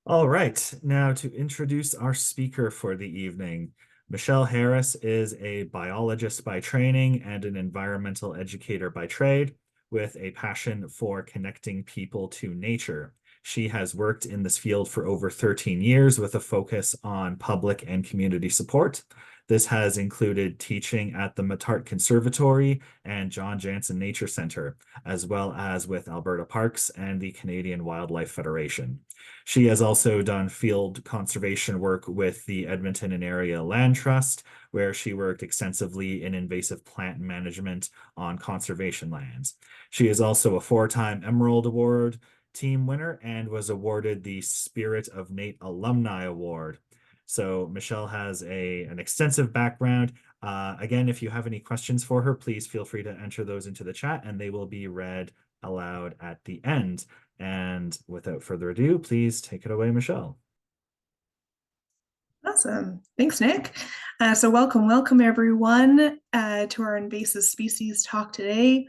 All right, now to introduce our speaker for the evening. Michelle Harris is a biologist by training and an environmental educator by trade, with a passion for connecting people to nature. She has worked in this field for over 13 years with a focus on public and community support. This has included teaching at the Matart Conservatory and John Jansen Nature Center, as well as with Alberta Parks and the Canadian Wildlife Federation. She has also done field conservation work with the Edmonton and Area Land Trust, where she worked extensively in invasive plant management on conservation lands. She is also a four-time Emerald Award team winner and was awarded the Spirit of Nate Alumni Award. So Michelle has an extensive background. Again, if you have any questions for her, please feel free to enter those into the chat and they will be read aloud at the end. And without further ado, please take it away, Michelle. Awesome. Thanks, Nick. So welcome everyone to our invasive species talk today.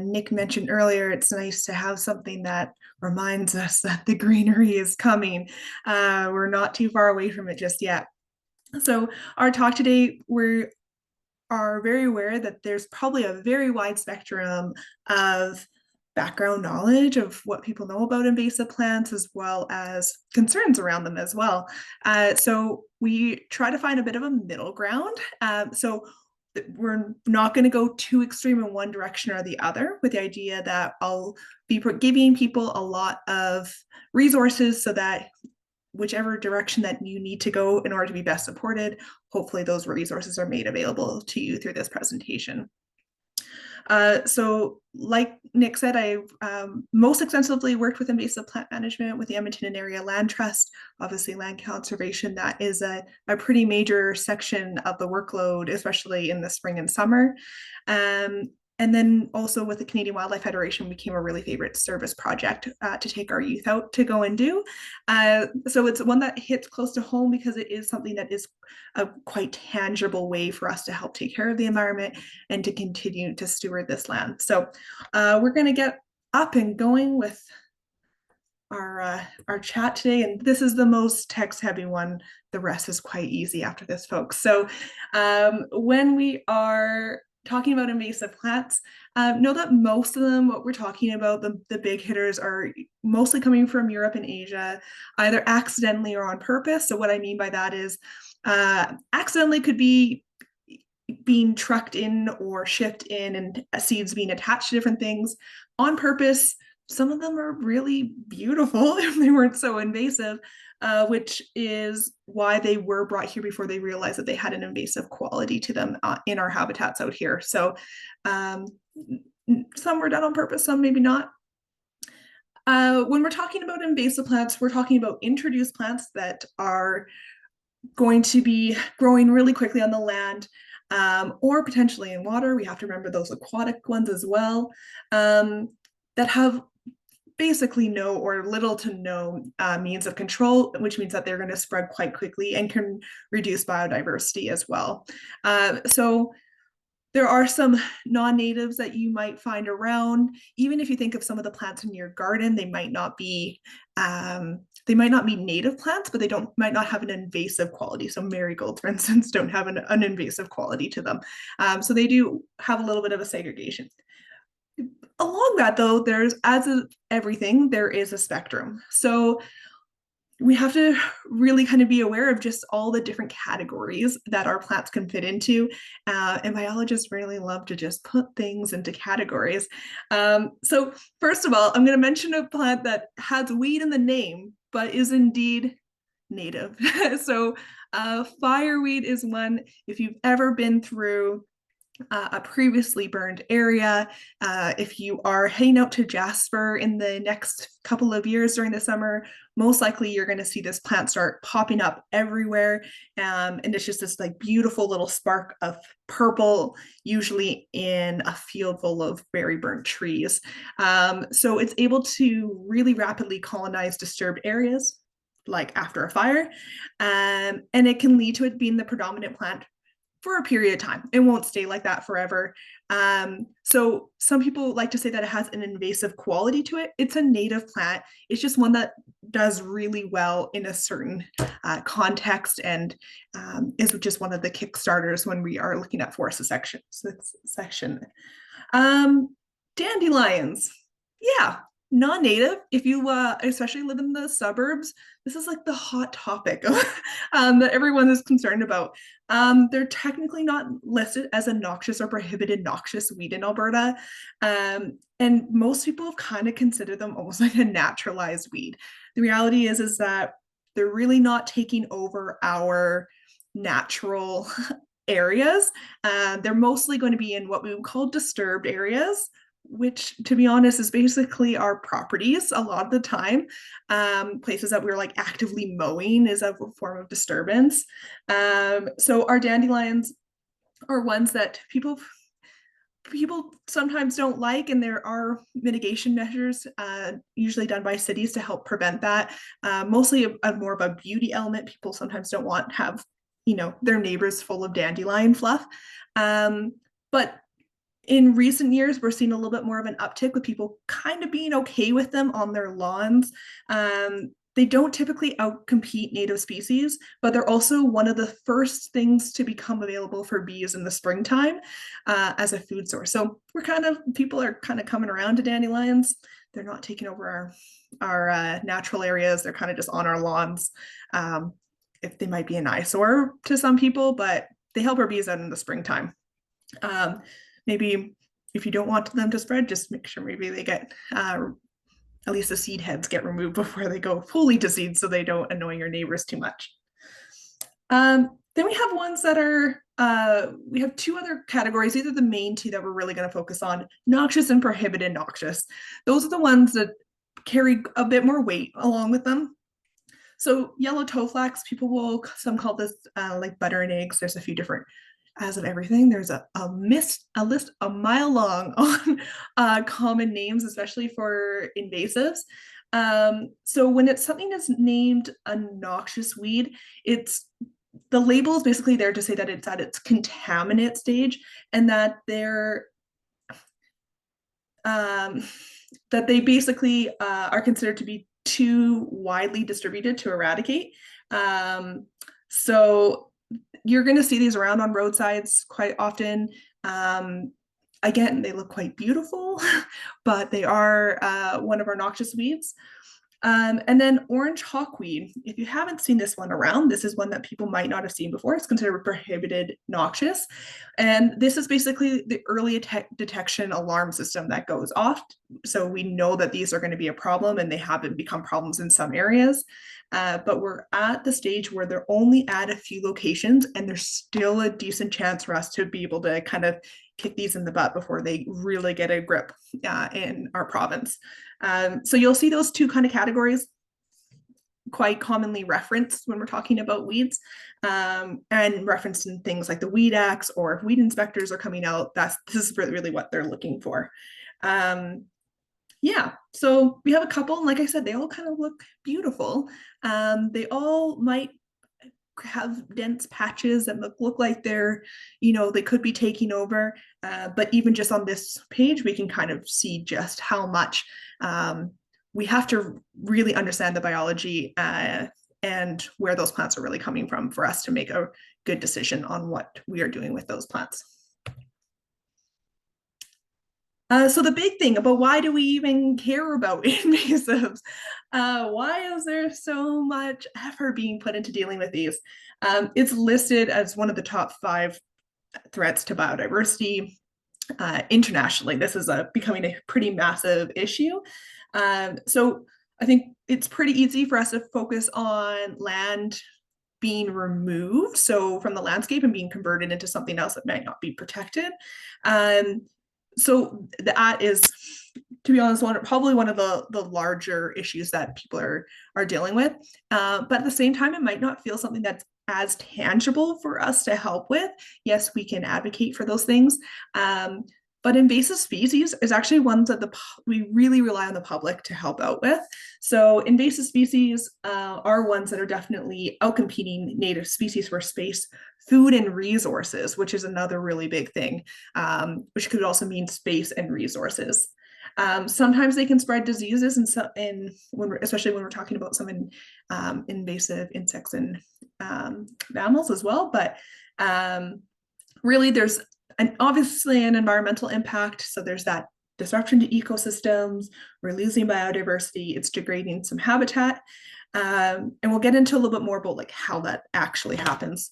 Nick mentioned earlier, it's nice to have something that reminds us that the greenery is coming. We're not too far away from it just yet. So our talk today, we are very aware that there's probably a very wide spectrum of background knowledge of what people know about invasive plants as well as concerns around them as well. So we try to find a bit of a middle ground. So we're not going to go too extreme in one direction or the other, with the idea that I'll be giving people a lot of resources so that whichever direction that you need to go in order to be best supported, hopefully those resources are made available to you through this presentation. So like Nick said, I've most extensively worked with invasive plant management with the Edmonton and Area Land Trust. Obviously land conservation, that is a pretty major section of the workload, especially in the spring and summer. And then also with the Canadian Wildlife Federation became a really favorite service project to take our youth out to go and do. So it's one that hits close to home because it is something that is a quite tangible way for us to help take care of the environment and to continue to steward this land. So we're going to get up and going with our chat today, and this is the most text heavy one. The rest is quite easy after this, folks. So when we are talking about invasive plants, know that most of them, what we're talking about, the big hitters, are mostly coming from Europe and Asia, either accidentally or on purpose. So what I mean by that is accidentally could be being trucked in or shipped in and seeds being attached to different things. On purpose, some of them are really beautiful if they weren't so invasive, which is why they were brought here before they realized that they had an invasive quality to them in our habitats out here. So some were done on purpose, some maybe not. When we're talking about invasive plants, we're talking about introduced plants that are going to be growing really quickly on the land, or potentially in water. We have to remember those aquatic ones as well, that have basically no or little to no means of control, which means that they're going to spread quite quickly and can reduce biodiversity as well. So there are some non-natives that you might find around. Even if you think of some of the plants in your garden, they might not be native plants, but they might not have an invasive quality. So marigolds, for instance, don't have an invasive quality to them. So they do have a little bit of a segregation. Along that, though, there's, as of everything, there is a spectrum. So we have to really kind of be aware of just all the different categories that our plants can fit into. And biologists really love to just put things into categories. So first of all, I'm going to mention a plant that has weed in the name, but is indeed native. So fireweed is one. If you've ever been through a previously burned area, if you are heading out to Jasper in the next couple of years during the summer, most likely you're going to see this plant start popping up everywhere, and it's just this like beautiful little spark of purple, usually in a field full of very burnt trees. So it's able to really rapidly colonize disturbed areas like after a fire, and it can lead to it being the predominant plant for a period of time. It won't stay like that forever. So some people like to say that it has an invasive quality to it. It's a native plant. It's just one that does really well in a certain context, and is just one of the kickstarters when we are looking at forest section. Um, Dandelions, yeah, non-native. If you especially live in the suburbs, this is like the hot topic that everyone is concerned about. They're technically not listed as a noxious or prohibited noxious weed in Alberta, and most people have kind of considered them almost like a naturalized weed. The reality is that they're really not taking over our natural areas. They're mostly going to be in what we would call disturbed areas, which, to be honest, is basically our properties a lot of the time. Places that we're like actively mowing is a form of disturbance. So our dandelions are ones that people sometimes don't like, and there are mitigation measures usually done by cities to help prevent that. Mostly more of a beauty element. People sometimes don't want to have their neighbors full of dandelion fluff. But in recent years, we're seeing a little bit more of an uptick with people kind of being okay with them on their lawns. They don't typically outcompete native species, but they're also one of the first things to become available for bees in the springtime as a food source. So people are kind of coming around to dandelions. They're not taking over our natural areas. They're kind of just on our lawns. If they might be an eyesore to some people, but they help our bees out in the springtime. Maybe if you don't want them to spread, just make sure maybe they get at least the seed heads get removed before they go fully to seed, so they don't annoy your neighbors too much. Then we have ones that are, we have two other categories. These are the main two that we're really going to focus on: noxious and prohibited noxious. Those are the ones that carry a bit more weight along with them. So yellow toadflax, some call this like butter and eggs. There's a few different, as of everything, there's a list a mile long on common names, especially for invasives. So when it's something that's named a noxious weed, the label is basically there to say that it's at its contaminate stage, and that that they basically are considered to be too widely distributed to eradicate. So you're going to see these around on roadsides quite often. Again, they look quite beautiful, but they are one of our noxious weeds. And then orange hawkweed. If you haven't seen this one around, this is one that people might not have seen before. It's considered prohibited noxious. And this is basically the early detection alarm system that goes off. So we know that these are going to be a problem, and they haven't become problems in some areas. But we're at the stage where they're only at a few locations, and there's still a decent chance for us to be able to kind of kick these in the butt before they really get a grip in our province. So you'll see those two kind of categories quite commonly referenced when we're talking about weeds, and referenced in things like the Weed Acts, or if weed inspectors are coming out, this is really what they're looking for. Yeah, so we have a couple, and like I said, they all kind of look beautiful. They all might have dense patches that look like they could be taking over. But even just on this page, we can kind of see just how much we have to really understand the biology and where those plants are really coming from for us to make a good decision on what we are doing with those plants. So the big thing about why do we even care about invasives? Why is there so much effort being put into dealing with these? It's listed as one of the top 5 threats to biodiversity internationally. This is becoming a pretty massive issue. So I think it's pretty easy for us to focus on land being removed, so from the landscape, and being converted into something else that might not be protected. So that is, to be honest, probably one of the larger issues that people are dealing with. But at the same time, it might not feel something that's as tangible for us to help with. Yes, we can advocate for those things. But invasive species is actually ones that we really rely on the public to help out with. So invasive species are ones that are definitely outcompeting native species for space, food, and resources, which is another really big thing, which could also mean space and resources. Sometimes they can spread diseases, and so especially when we're talking about some invasive insects and mammals as well. But really, there's obviously an environmental impact. So there's that disruption to ecosystems. We're losing biodiversity. It's degrading some habitat. And we'll get into a little bit more about like how that actually happens.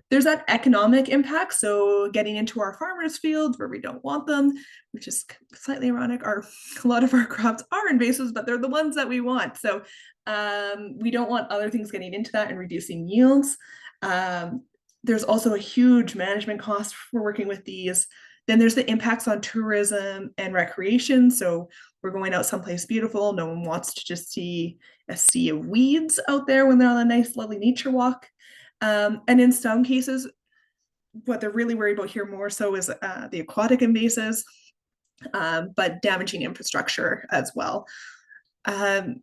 There's that economic impact. So getting into our farmers' fields where we don't want them, which is slightly ironic. A lot of our crops are invasives, but they're the ones that we want. So we don't want other things getting into that and reducing yields. There's also a huge management cost for working with these. Then there's the impacts on tourism and recreation. So we're going out someplace beautiful. No one wants to just see a sea of weeds out there when they're on a nice, lovely nature walk. And in some cases, what they're really worried about here more so is the aquatic invasives, but damaging infrastructure as well. And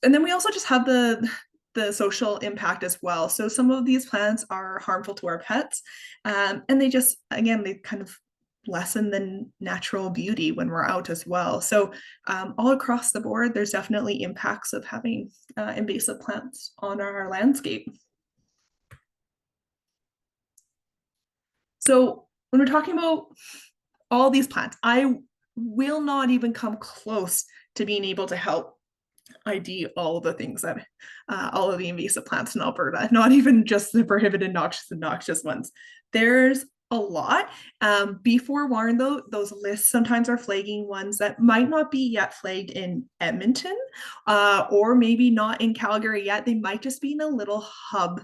then we also just have the social impact as well. So some of these plants are harmful to our pets, and they just, again, they kind of lessen the natural beauty when we're out as well. So all across the board, there's definitely impacts of having invasive plants on our landscape. So when we're talking about all these plants, I will not even come close to being able to help ID all of the things that all of the invasive plants in Alberta, not even just the prohibited noxious and noxious ones. There's a lot. Be forewarned though, those lists sometimes are flagging ones that might not be yet flagged in Edmonton, or maybe not in Calgary yet. They might just be in a little hub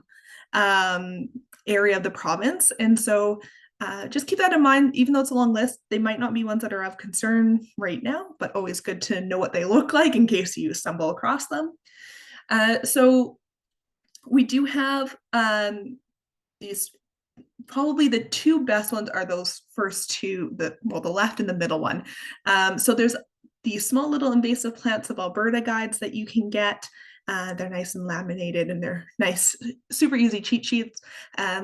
area of the province. And so just keep that in mind. Even though it's a long list, they might not be ones that are of concern right now, but always good to know what they look like in case you stumble across them. So we do have these, probably the two best ones are those first two, the left and the middle one. So there's these small little invasive plants of Alberta guides that you can get. They're nice and laminated, and they're nice, super easy cheat sheets.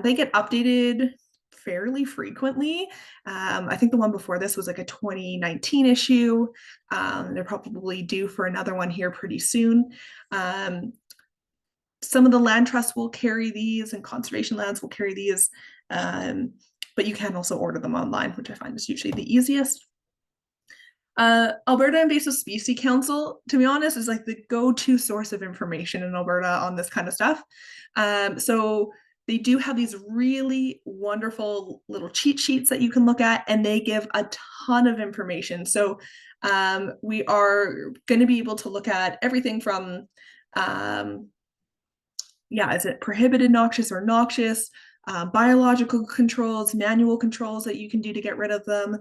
They get updated fairly frequently. I think the one before this was like a 2019 issue. They're probably due for another one here pretty soon. Some of the land trusts will carry these, and conservation lands will carry these, but you can also order them online, which I find is usually the easiest. Alberta Invasive Species Council, to be honest, is like the go-to source of information in Alberta on this kind of stuff. So they do have these really wonderful little cheat sheets that you can look at, and they give a ton of information. So we are going to be able to look at everything from, is it prohibited noxious or noxious, biological controls, manual controls that you can do to get rid of them.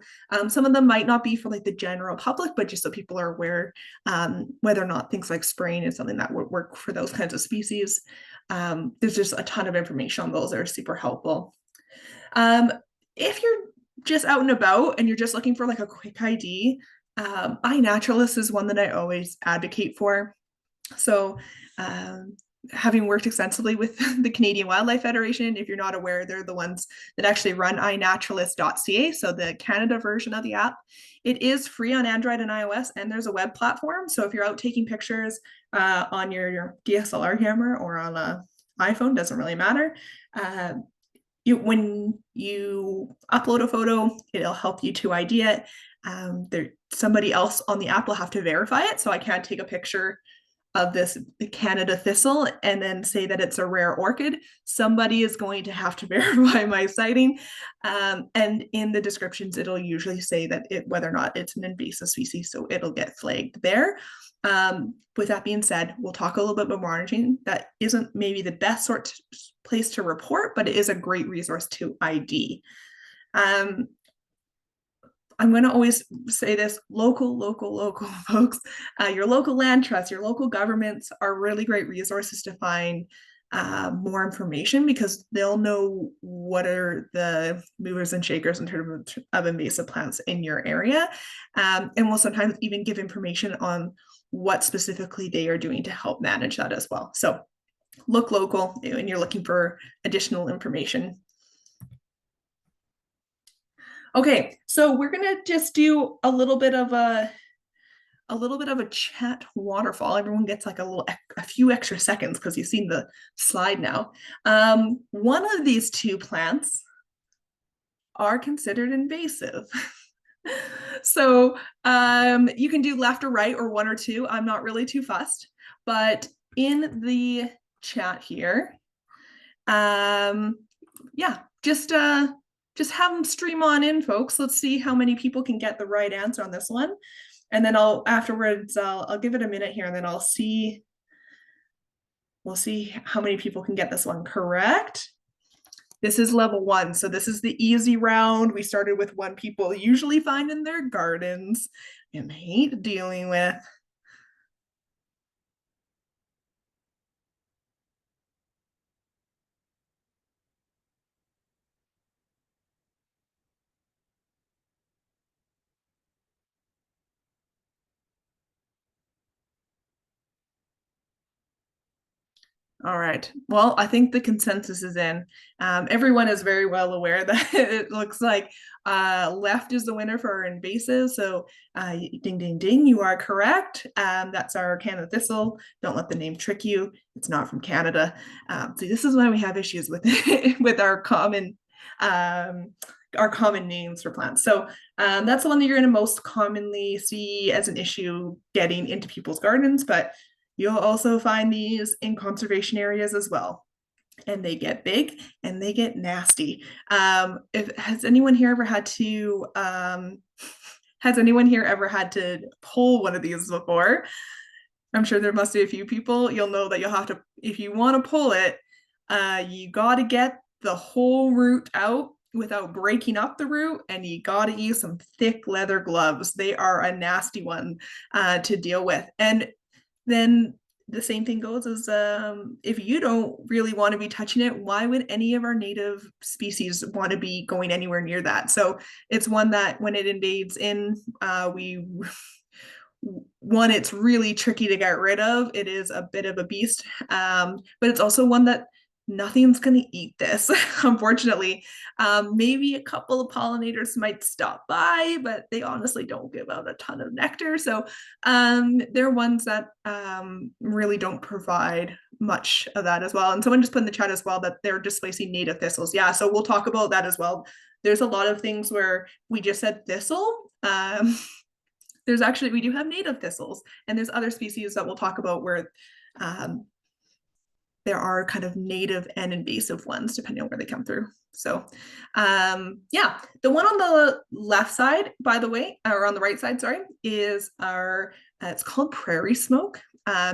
Some of them might not be for like the general public, but just so people are aware whether or not things like spraying is something that would work for those kinds of species. There's just a ton of information on those that are super helpful. If you're just out and about and you're just looking for like a quick ID, iNaturalist is one that I always advocate for. So having worked extensively with the Canadian Wildlife Federation, if you're not aware, they're the ones that actually run iNaturalist.ca, so the Canada version of the app. It is free on Android and iOS, and there's a web platform. So if you're out taking pictures on your DSLR camera or on an iPhone, doesn't really matter. When you upload a photo, it'll help you to ID it. Somebody else on the app will have to verify it. So I can't take a picture of this Canada thistle and then say that it's a rare orchid. Somebody is going to have to verify my sighting. And in the descriptions, it'll usually say that whether or not it's an invasive species, so it'll get flagged there. With that being said, we'll talk a little bit about monitoring. That isn't maybe the best place to report, but it is a great resource to ID. I'm going to always say this, local, folks. Your local land trusts, your local governments are really great resources to find more information, because they'll know what are the movers and shakers in terms of invasive plants in your area, and will sometimes even give information on what specifically they are doing to help manage that as well. So look local when you're looking for additional information. Okay, so we're gonna just do a little bit of a a little bit of a chat waterfall. Everyone gets like a few extra seconds because you've seen the slide now. One of these two plants are considered invasive. So you can do left or right or one or two. I'm not really too fussed, but in the chat here, yeah, just have them stream on in, folks. Let's see how many people can get the right answer on this one, and then I'll give it a minute here, and then we'll see how many people can get this one correct. This is level 1, so this is the easy round. We started with one people usually find in their gardens and hate dealing with. All right. Well, I think the consensus is in. Everyone is very well aware that it looks like left is the winner for our invasive. So ding, ding, ding, you are correct. That's our Canada thistle. Don't let the name trick you. It's not from Canada. See, this is why we have issues with with our common names for plants. So that's the one that you're going to most commonly see as an issue getting into people's gardens. But you'll also find these in conservation areas as well. And they get big and they get nasty. Has anyone here ever had to pull one of these before? I'm sure there must be a few people. You'll know that you'll have to, if you want to pull it, you got to get the whole root out without breaking up the root, and you got to use some thick leather gloves. They are a nasty one to deal with. And then the same thing goes as if you don't really want to be touching it, why would any of our native species want to be going anywhere near that? So it's one that when it invades in, it's really tricky to get rid of. It is a bit of a beast, but it's also one that nothing's going to eat this, unfortunately. Maybe a couple of pollinators might stop by, but they honestly don't give out a ton of nectar. So they're ones that really don't provide much of that as well. And someone just put in the chat as well that they're displacing native thistles. Yeah, so we'll talk about that as well. There's a lot of things where we just said thistle. We do have native thistles, and there's other species that we'll talk about where there are kind of native and invasive ones depending on where they come through. So yeah, the one on the left side, by the way, or on the right side, sorry, is it's called prairie smoke.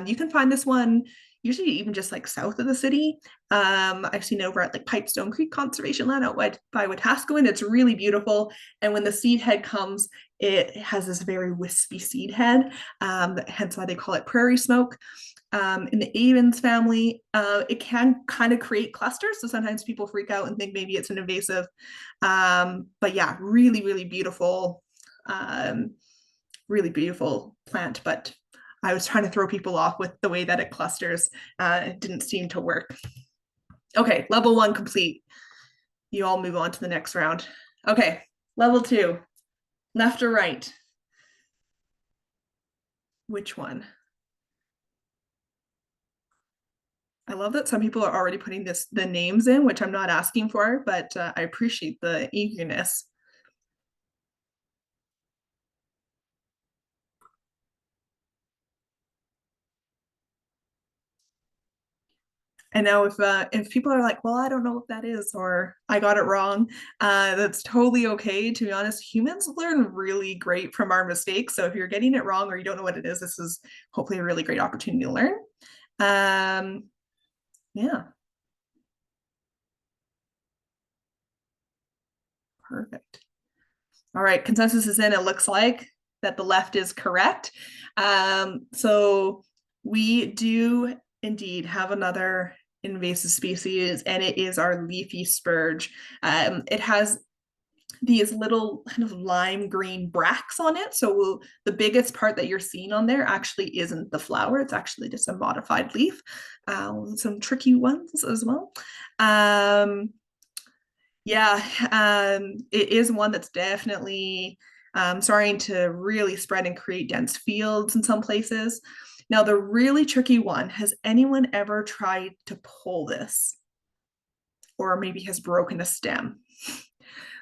You can find this one usually even just like south of the city. I've seen it over at like Pipestone Creek Conservation Land out by Wetaskiwin. It's really beautiful. And when the seed head comes, it has this very wispy seed head, hence why they call it prairie smoke. In the Avens family, it can kind of create clusters. So sometimes people freak out and think maybe it's an invasive. But yeah, really, really beautiful plant. But I was trying to throw people off with the way that it clusters. It didn't seem to work. Okay, level 1 complete. You all move on to the next round. Okay, level 2, left or right? Which one? I love that some people are already putting the names in, which I'm not asking for, but I appreciate the eagerness. And now if people are like, well, I don't know what that is, or I got it wrong, that's totally okay. To be honest, humans learn really great from our mistakes. So if you're getting it wrong or you don't know what it is, this is hopefully a really great opportunity to learn. Yeah. Perfect. All right, consensus is in. It looks like that the left is correct. So we do indeed have another invasive species, and it is our leafy spurge. It has these little kind of lime green bracts on it. So the biggest part that you're seeing on there actually isn't the flower. It's actually just a modified leaf. Some tricky ones as well. Yeah, it is one that's definitely starting to really spread and create dense fields in some places. Now, the really tricky one, has anyone ever tried to pull this? Or maybe has broken a stem?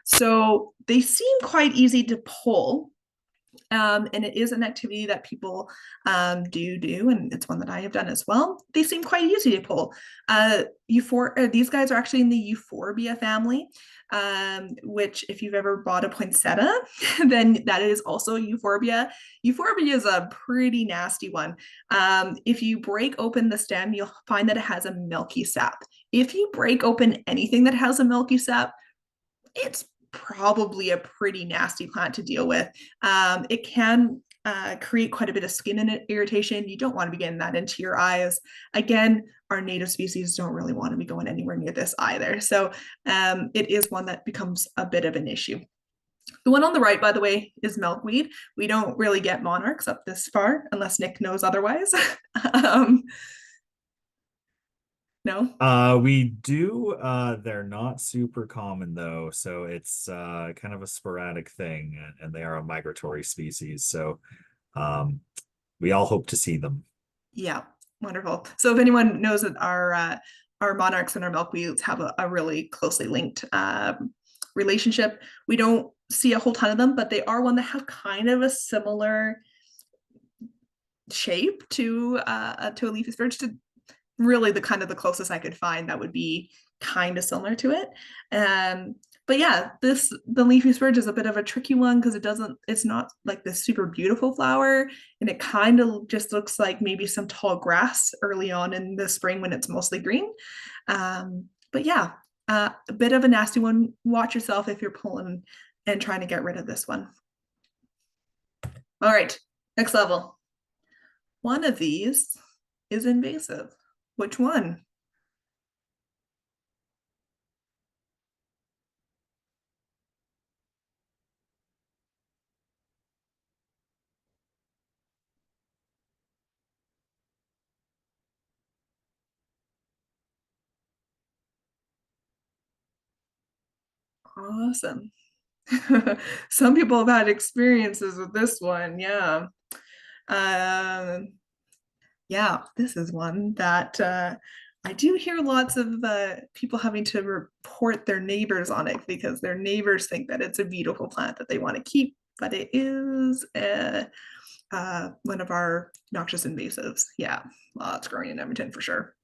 So they seem quite easy to pull. And it is an activity that people do, and it's one that I have done as well. They seem quite easy to pull. These guys are actually in the euphorbia family, which if you've ever bought a poinsettia, then that is also euphorbia. Euphorbia is a pretty nasty one. If you break open the stem, you'll find that it has a milky sap. If you break open anything that has a milky sap, it's probably a pretty nasty plant to deal with. It can create quite a bit of skin irritation. You don't want to be getting that into your eyes. Again, our native species don't really want to be going anywhere near this either. So it is one that becomes a bit of an issue. The one on the right, by the way, is milkweed. We don't really get monarchs up this far unless Nick knows otherwise. um, no? We do, they're not super common though, so it's kind of a sporadic thing, and they are a migratory species, so we all hope to see them. Yeah, wonderful. So if anyone knows that our monarchs and our milkweeds have a really closely linked relationship, we don't see a whole ton of them, but they are one that have kind of a similar shape to a leafy spurge. To really the kind of the closest I could find that would be kind of similar to it. But yeah, the leafy spurge is a bit of a tricky one because it's not like this super beautiful flower, and it kind of just looks like maybe some tall grass early on in the spring when it's mostly green. But yeah, a bit of a nasty one. Watch yourself if you're pulling and trying to get rid of this one. All right, next level. One of these is invasive. Which one? Awesome. Some people have had experiences with this one. Yeah. Um, yeah, this is one that I do hear lots of people having to report their neighbors on it because their neighbors think that it's a beautiful plant that they want to keep, but it is one of our noxious invasives. Yeah, well, it's growing in Edmonton for sure.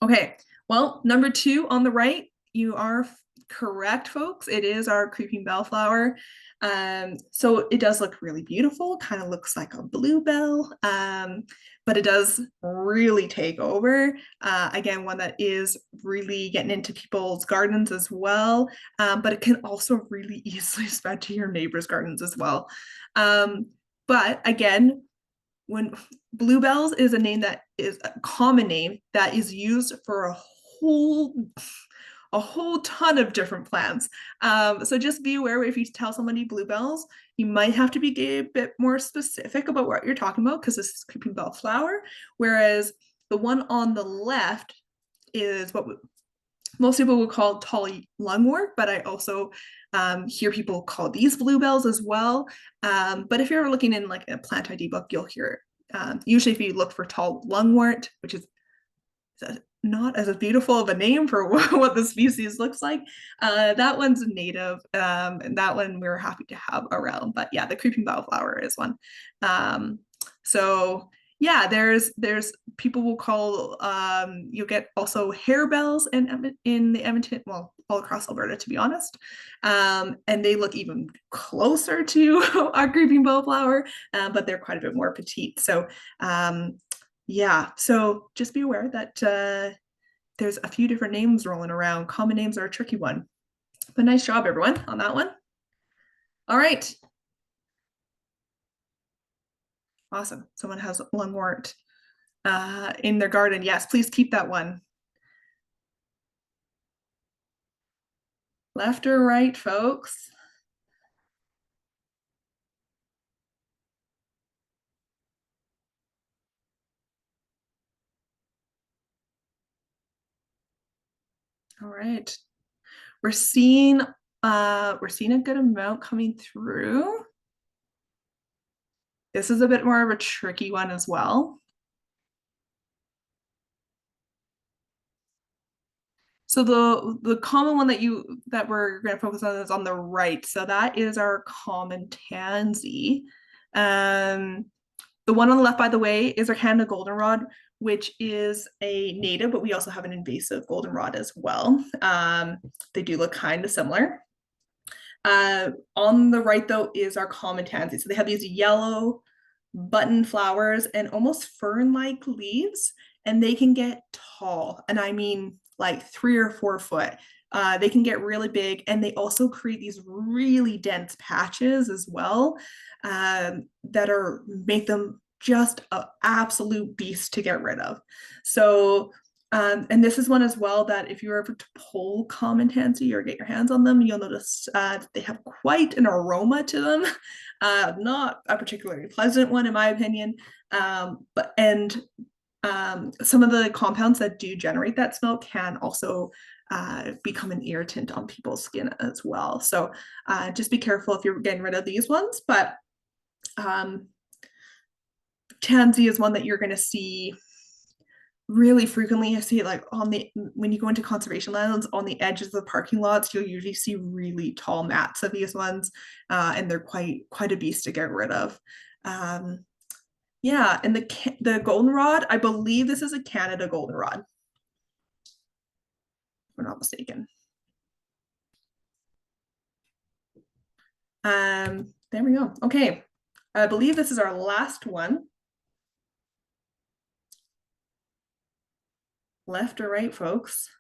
Okay, well, number two on the right, you are correct, folks. It is our creeping bellflower. So it does look really beautiful, kind of looks like a bluebell, but it does really take over. Again, one that is really getting into people's gardens as well, but it can also really easily spread to your neighbors' gardens as well. But again, when bluebells is a name that is a common name that is used for a whole ton of different plants. So just be aware if you tell somebody bluebells, you might have to be a bit more specific about what you're talking about because this is creeping bellflower. Whereas the one on the left is what most people would call tall lungwort, but I also hear people call these bluebells as well. But if you're looking in like a plant ID book, you'll hear usually if you look for tall lungwort, which is not as beautiful of a name for what the species looks like. That one's native, and that one we're happy to have around. But yeah, the creeping bellflower is one. So yeah, there's people will call you'll get also harebells in the Edmonton, well, all across Alberta, to be honest. And they look even closer to our creeping bellflower, but they're quite a bit more petite. So yeah, so just be aware that there's a few different names rolling around. Common names are a tricky one. But nice job, everyone, on that one. All right. Awesome. Someone has lungwort in their garden. Yes, please keep that one. Left or right, folks? All right. We're seeing We're seeing a good amount coming through. This is a bit more of a tricky one as well. So the common one that we're going to focus on is on the right. So that is our common tansy. The one on the left, by the way, is our Canada goldenrod, which is a native, but we also have an invasive goldenrod as well. They do look kind of similar. On the right, though, is our common tansy. So they have these yellow button flowers and almost fern-like leaves, and they can get tall. And I mean like 3 or 4 foot. They can get really big, and they also create these really dense patches as well that are make them just an absolute beast to get rid of. So and this is one as well that if you're ever to pull common tansy or get your hands on them, you'll notice they have quite an aroma to them. Not a particularly pleasant one, in my opinion. But some of the compounds that do generate that smell can also become an irritant on people's skin as well. So just be careful if you're getting rid of these ones. But tansy is one that you're going to see really frequently. I see it like when you go into conservation lands on the edges of the parking lots, you'll usually see really tall mats of these ones, and they're quite a beast to get rid of. Yeah, and the goldenrod, I believe this is a Canada goldenrod, if I'm not mistaken. There we go. Okay, I believe this is our last one. Left or right, folks?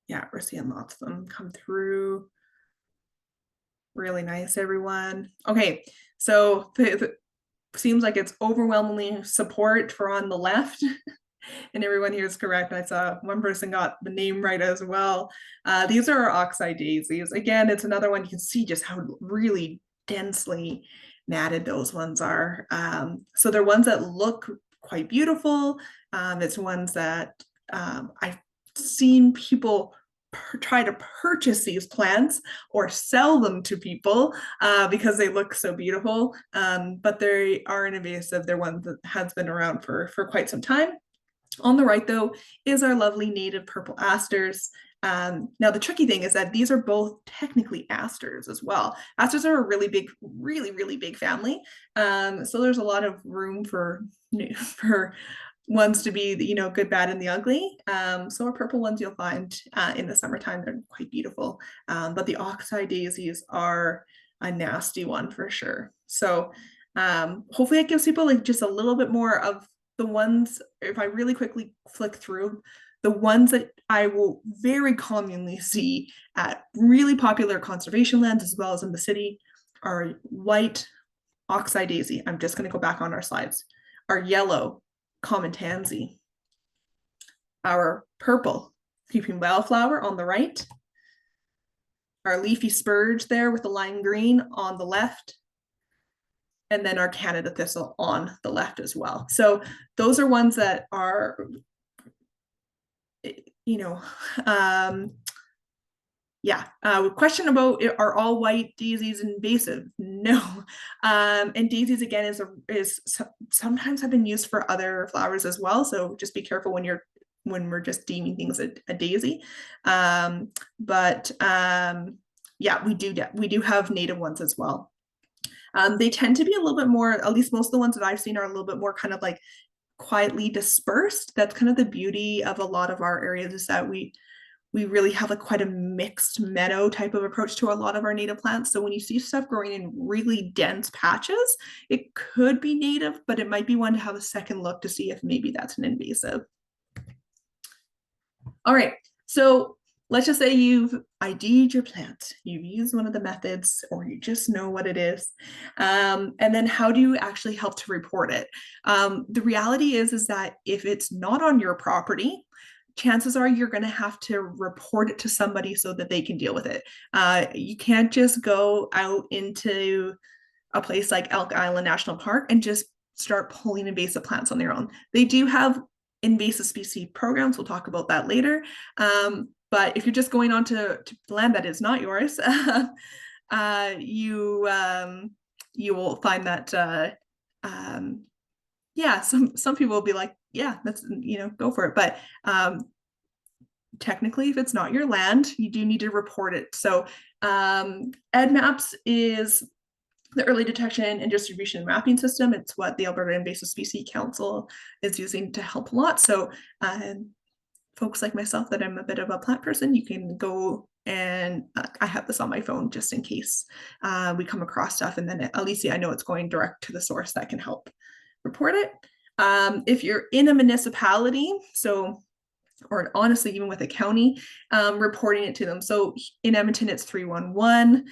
Yeah, we're seeing lots of them come through. Really nice, everyone. Okay, so seems like it's overwhelmingly support for on the left. And everyone here is correct. I saw one person got the name right as well. These are our oxeye daisies. Again, it's another one. You can see just how really densely matted those ones are. So they're ones that look quite beautiful. It's ones that I've seen people try to purchase these plants or sell them to people because they look so beautiful. But they are an invasive. They're one that has been around for quite some time. On the right, though, is our lovely native purple asters. Now, the tricky thing is that these are both technically asters as well. Asters are a really big, really big family. So there's a lot of room for ones to be, good, bad, and the ugly. So our purple ones you'll find in the summertime, they're quite beautiful. But the oxeye daisies are a nasty one for sure. So hopefully it gives people like just a little bit more of the ones, if I really quickly flick through, the ones that I will very commonly see at really popular conservation lands as well as in the city are white oxeye daisy. I'm just going to go back on our slides. Our yellow common tansy. Our purple creeping wildflower on the right. Our leafy spurge there with the lime green on the left. And then our Canada thistle on the left as well. So those are ones that are, question about are all white daisies invasive? No. And daisies again is sometimes have been used for other flowers as well. So just be careful when we're just deeming things a daisy. We do have native ones as well. They tend to be a little bit more, at least most of the ones that I've seen are a little bit more kind of like quietly dispersed. That's kind of the beauty of a lot of our areas, is that we really have quite a mixed meadow type of approach to a lot of our native plants. So when you see stuff growing in really dense patches, it could be native, but it might be one to have a second look to see if maybe that's an invasive. All right, so let's just say you've ID'd your plant, you've used one of the methods, or you just know what it is. And then how do you actually help to report it? The reality is that if it's not on your property, chances are you're going to have to report it to somebody so that they can deal with it. You can't just go out into a place like Elk Island National Park and just start pulling invasive plants on their own. They do have invasive species programs. We'll talk about that later. But if you're just going on to land that is not yours, you will find that yeah, some people will be like, yeah, that's, go for it. But technically, if it's not your land, you do need to report it. So EDMAPS is the early detection and distribution mapping system. It's what the Alberta Invasive Species Council is using to help a lot. So folks like myself, that I'm a bit of a plant person, you can go and I have this on my phone just in case we come across stuff, and then at least I know it's going direct to the source that can help report it. If you're in a municipality, or honestly, even with a county, reporting it to them. So in Edmonton, it's 311.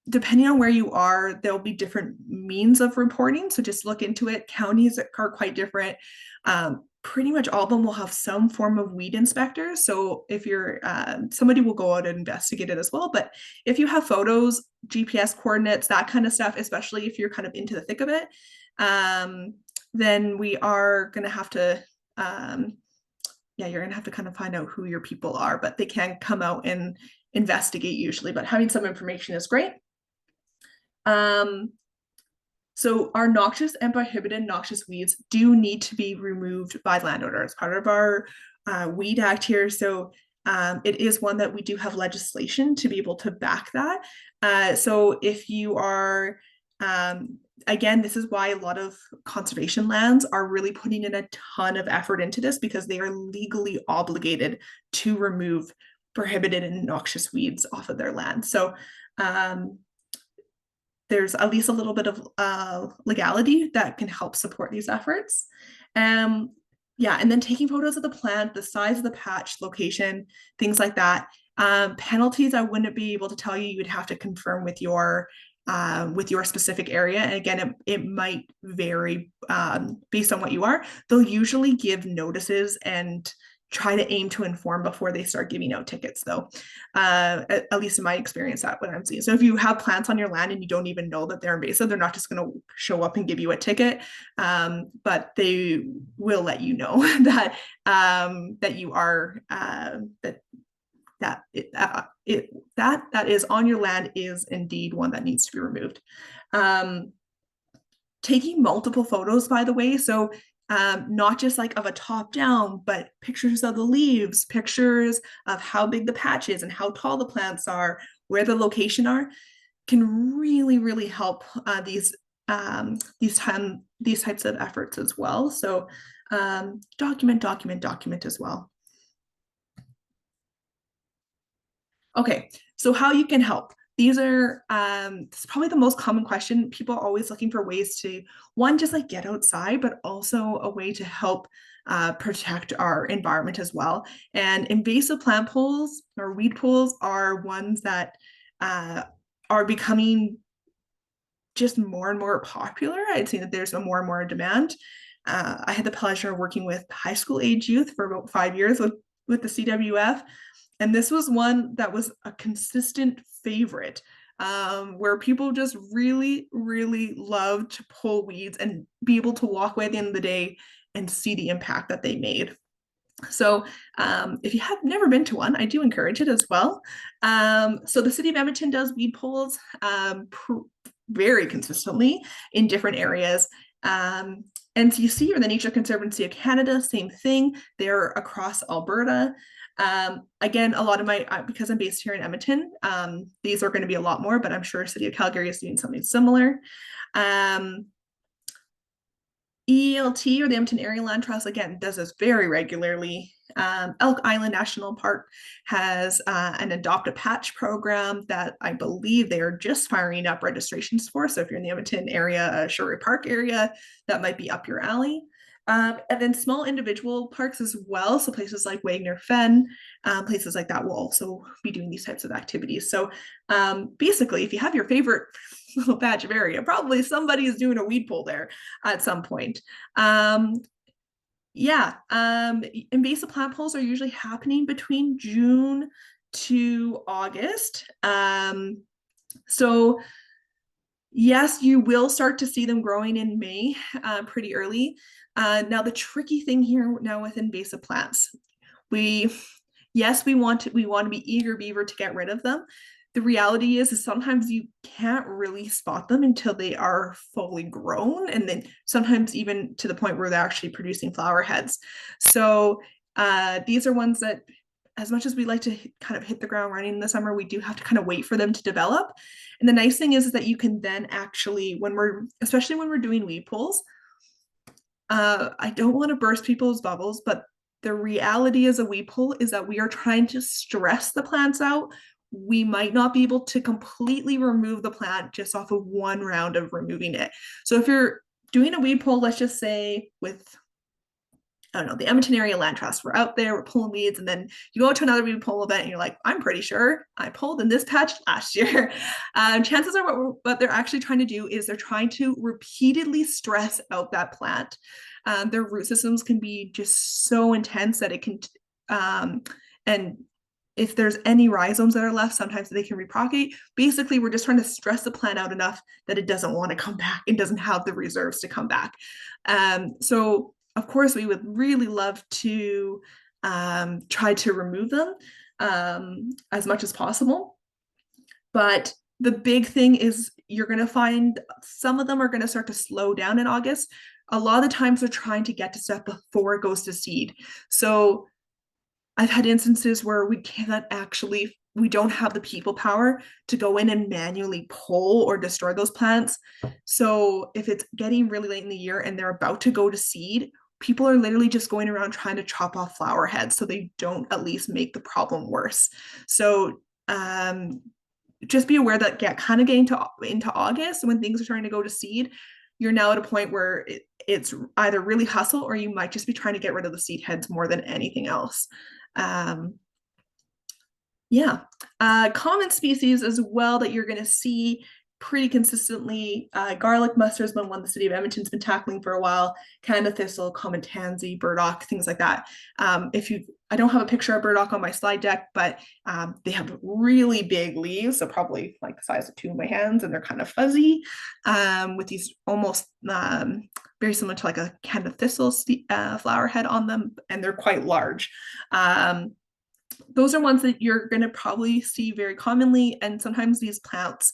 Depending on where you are, there'll be different means of reporting. So just look into it. Counties are quite different. Pretty much all of them will have some form of weed inspector. So if you're, somebody will go out and investigate it as well. But if you have photos, GPS coordinates, that kind of stuff, especially if you're kind of into the thick of it, then we are going to have to, you're going to have to kind of find out who your people are, but they can come out and investigate usually. But having some information is great. So our noxious and prohibited noxious weeds do need to be removed by landowner as part of our Weed Act here. So it is one that we do have legislation to be able to back that. So if you are, again, this is why a lot of conservation lands are really putting in a ton of effort into this, because they are legally obligated to remove prohibited and noxious weeds off of their land. So there's at least a little bit of legality that can help support these efforts. And then taking photos of the plant, the size of the patch, location, things like that. Penalties, I wouldn't be able to tell you. You would have to confirm with your specific area. And again, it might vary based on what you are. They'll usually give notices and try to aim to inform before they start giving out tickets, though. At least in my experience, that's what I'm seeing. So if you have plants on your land and you don't even know that they're invasive, they're not just going to show up and give you a ticket, but they will let you know that that you are that is on your land is indeed one that needs to be removed. Taking multiple photos, by the way, so not just like of a top down, but pictures of the leaves, pictures of how big the patch is and how tall the plants are, where the location are, can really, really help these types of efforts as well. So document as well. Okay, so how you can help. These are this is probably the most common question. People are always looking for ways to, one, just like get outside, but also a way to help protect our environment as well. And invasive plant pools or weed pools are ones that are becoming just more and more popular. I'd say that there's a more and more demand. I had the pleasure of working with high school age youth for about 5 years with the CWF. And this was one that was a consistent favorite, where people just really, really loved to pull weeds and be able to walk away at the end of the day and see the impact that they made. So if you have never been to one, I do encourage it as well. So the city of Edmonton does weed pulls very consistently in different areas. NCC, or the Nature Conservancy of Canada, same thing. They're across Alberta. Again, a lot of because I'm based here in Edmonton, these are going to be a lot more, but I'm sure City of Calgary is doing something similar. ELT, or the Edmonton Area Land Trust, again, does this very regularly. Elk Island National Park has an Adopt a Patch program that I believe they are just firing up registrations for. So if you're in the Edmonton area, Sherwood Park area, that might be up your alley. And then small individual parks as well. So places like Wagner Fen, places like that will also be doing these types of activities. So basically, if you have your favorite little patch of area, probably somebody is doing a weed pull there at some point. Yeah, invasive plant pulls are usually happening between June to August. So yes, you will start to see them growing in May, pretty early. Now the tricky thing here now with invasive plants, we yes, we want to be eager beaver to get rid of them. The reality is sometimes you can't really spot them until they are fully grown, and then sometimes even to the point where they're actually producing flower heads. So these are ones that, as much as we like to kind of hit the ground running in the summer, we do have to kind of wait for them to develop. And the nice thing is that you can then actually, when we're, especially when we're doing weed pulls, I don't want to burst people's bubbles, but the reality as a weed pull is that we are trying to stress the plants out. We might not be able to completely remove the plant just off of one round of removing it. So if you're doing a weed pull, let's just say with, I don't know, the Edmonton Area Land Trust, we're out there, we're pulling weeds, and then you go to another weed pull event and you're like, I'm pretty sure I pulled in this patch last year. Chances are what they're actually trying to do is they're trying to repeatedly stress out that plant. Their root systems can be just so intense that it can, and if there's any rhizomes that are left, sometimes they can repropagate. Basically, we're just trying to stress the plant out enough that it doesn't want to come back and doesn't have the reserves to come back. So of course, we would really love to try to remove them as much as possible. But the big thing is you're going to find some of them are going to start to slow down in August. A lot of the times they're trying to get to stuff before it goes to seed. So I've had instances where we don't have the people power to go in and manually pull or destroy those plants. So if it's getting really late in the year and they're about to go to seed, people are literally just going around trying to chop off flower heads so they don't at least make the problem worse. So just be aware that kind of getting into August when things are starting to go to seed, you're now at a point where it's either really hustle or you might just be trying to get rid of the seed heads more than anything else. Um, yeah. Common species as well that you're going to see pretty consistently. Garlic mustard has been one the city of Edmonton's been tackling for a while. Canada thistle, common tansy, burdock, things like that. I don't have a picture of burdock on my slide deck, but they have really big leaves, so probably like the size of two of my hands, and they're kind of fuzzy with these almost very similar to like a Canada thistle flower head on them, and they're quite large. Those are ones that you're going to probably see very commonly, and sometimes these plants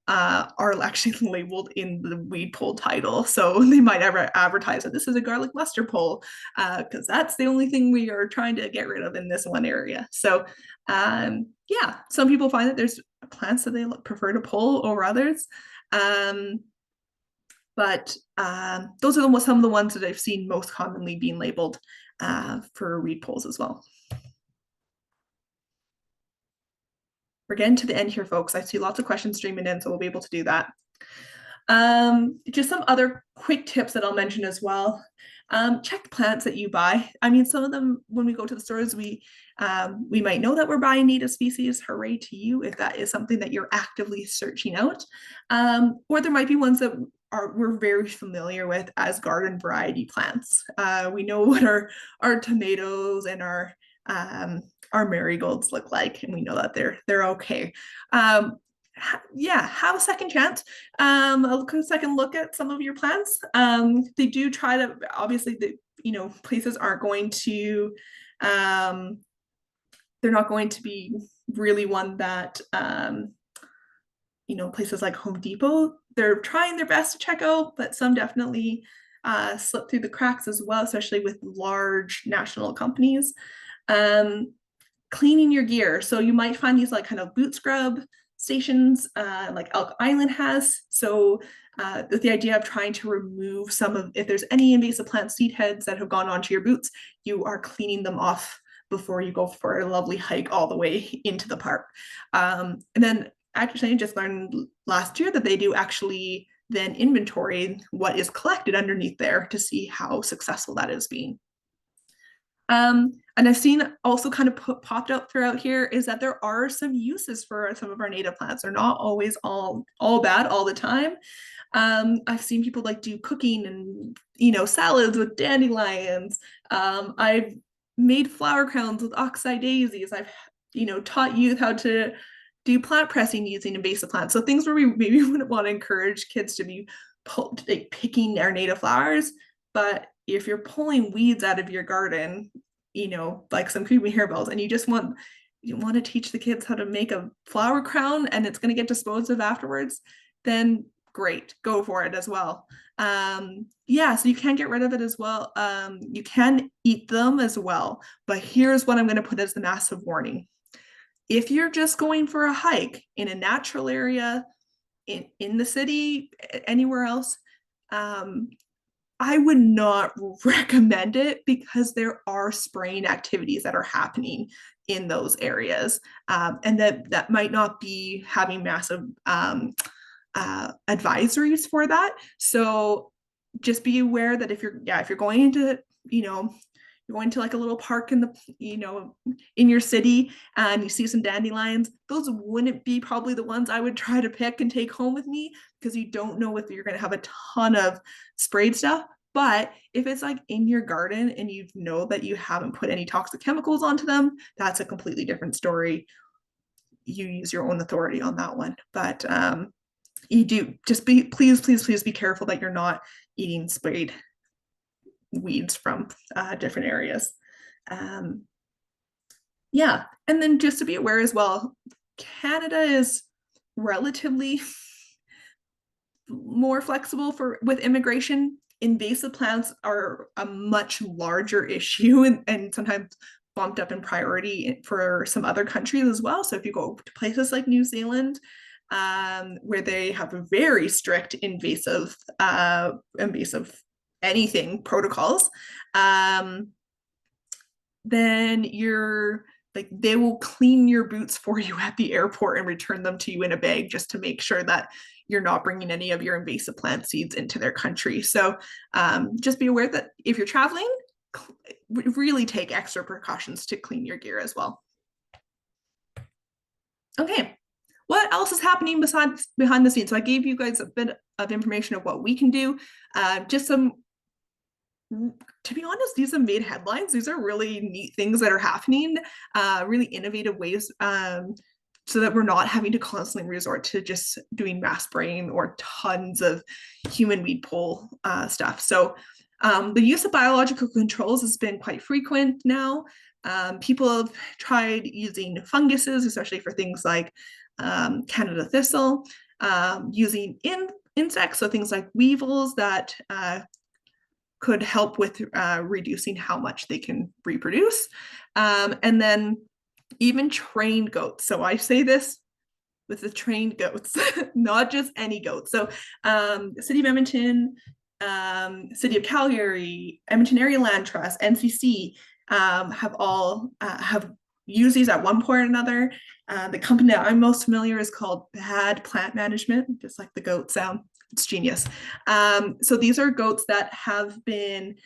are actually labeled in the weed pull title, so they might ever advertise that this is a garlic mustard pull because that's the only thing we are trying to get rid of in this one area. So yeah, some people find that there's plants that they prefer to pull over others, but those are some of the ones that I've seen most commonly being labeled for weed pulls as well. We're getting to the end here, folks. I see lots of questions streaming in, so we'll be able to do that. Just some other quick tips that I'll mention as well. Check the plants that you buy. I mean, some of them, when we go to the stores, we might know that we're buying native species. Hooray to you if that is something that you're actively searching out. Or there might be ones that we're very familiar with as garden variety plants. We know what our tomatoes and our marigolds look like, and we know that they're okay. Yeah, have a second chance. A second look at some of your plants. They do try to, obviously, places aren't going to, they're not going to be really one that, places like Home Depot, they're trying their best to check out, but some definitely slip through the cracks as well, especially with large national companies. Cleaning your gear. So you might find these like kind of boot scrub stations like Elk Island has. So the idea of trying to remove if there's any invasive plant seed heads that have gone onto your boots, you are cleaning them off before you go for a lovely hike all the way into the park. And then actually I just learned last year that they do actually then inventory what is collected underneath there to see how successful that is being. And I've seen also kind of popped up throughout here is that there are some uses for some of our native plants. They're not always all bad all the time. I've seen people like do cooking and salads with dandelions. I've made flower crowns with oxeye daisies. I've taught youth how to do plant pressing using invasive plants. So things where we maybe wouldn't want to encourage kids to be like picking our native flowers, but if you're pulling weeds out of your garden, like some creeping harebells, and you want to teach the kids how to make a flower crown and it's going to get disposed of afterwards, then great, go for it as well. Yeah, so you can get rid of it as well. You can eat them as well, but here's what I'm going to put as the massive warning. If you're just going for a hike in a natural area in the city, anywhere else, I would not recommend it because there are spraying activities that are happening in those areas, and that might not be having massive advisories for that. So just be aware that if you're going into you're going to like a little park in the in your city and you see some dandelions, those wouldn't be probably the ones I would try to pick and take home with me, because you don't know if you're going to have a ton of sprayed stuff. But if it's like in your garden and you know that you haven't put any toxic chemicals onto them, that's a completely different story. You use your own authority on that one. But you do just please be careful that you're not eating sprayed weeds from different areas. Yeah, and then just to be aware as well, Canada is relatively more flexible with immigration. Invasive plants are a much larger issue, and sometimes bumped up in priority for some other countries as well. So if you go to places like New Zealand, where they have very strict invasive anything protocols, then you're like, they will clean your boots for you at the airport and return them to you in a bag, just to make sure that you're not bringing any of your invasive plant seeds into their country. So just be aware that if you're traveling, really take extra precautions to clean your gear as well. Okay, what else is happening besides behind the scenes? So I gave you guys a bit of information of what we can do. Just some, to be honest, these have made headlines. These are really neat things that are happening, really innovative ways, so that we're not having to constantly resort to just doing mass spraying or tons of human weed pull stuff. So the use of biological controls has been quite frequent now. People have tried using funguses, especially for things like Canada thistle, using insects, so things like weevils that could help with reducing how much they can reproduce. And then even trained goats. So I say this with the trained goats, not just any goats. So the City of Edmonton, City of Calgary, Edmonton Area Land Trust, NCC have all have used these at one point or another. The company that I'm most familiar is called Bad Plant Management, just like the goat sound. It's genius. So these are goats that have been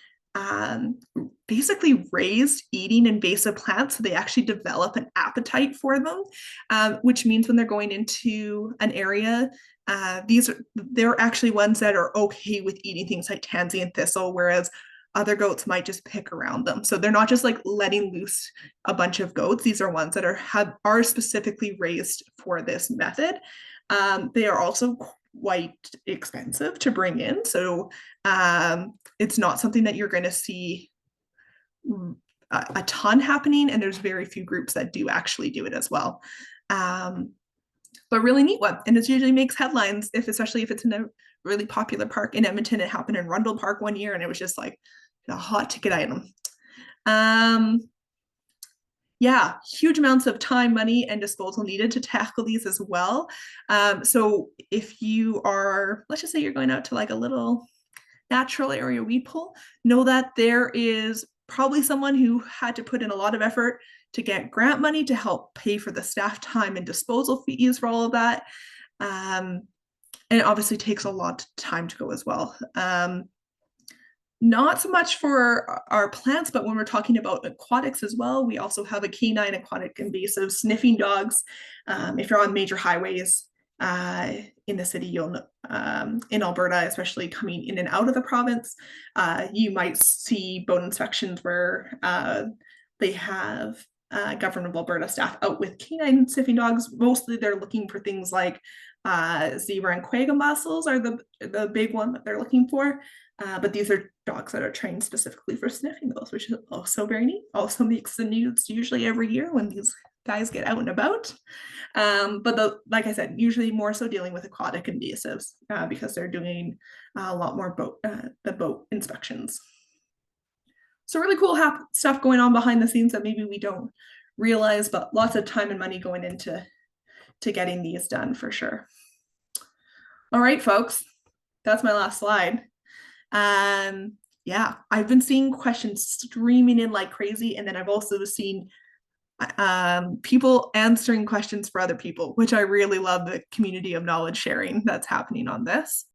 basically raised eating invasive plants. So they actually develop an appetite for them, which means when they're going into an area, they're actually ones that are okay with eating things like tansy and thistle, whereas other goats might just pick around them. So they're not just like letting loose a bunch of goats. These are ones that are specifically raised for this method. They are also quite expensive to bring in. So it's not something that you're going to see a ton happening, and there's very few groups that do actually do it as well. But really neat one, and it usually makes headlines, especially if it's in a really popular park. In Edmonton, it happened in Rundle Park one year, and it was just like a hot ticket item. Yeah, huge amounts of time, money, and disposal needed to tackle these as well. So if you are, let's just say you're going out to like a little natural area weed pull, know that there is probably someone who had to put in a lot of effort to get grant money to help pay for the staff time and disposal fees for all of that. And it obviously takes a lot of time to go as well. Not so much for our plants, but when we're talking about aquatics as well, we also have a canine aquatic invasive sniffing dogs. If you're on major highways in the city, you'll in Alberta, especially coming in and out of the province, you might see boat inspections where they have Government of Alberta staff out with canine sniffing dogs. Mostly they're looking for things like zebra and quagga mussels are the big one that they're looking for. But these are dogs that are trained specifically for sniffing those, which is also very neat. Also makes the news usually every year when these guys get out and about. But like I said, usually more so dealing with aquatic invasives because they're doing a lot more the boat inspections. So really cool stuff going on behind the scenes that maybe we don't realize, but lots of time and money going into getting these done for sure. All right, folks, that's my last slide. Yeah, I've been seeing questions streaming in like crazy, and then I've also seen people answering questions for other people, which I really love, the community of knowledge sharing that's happening on this.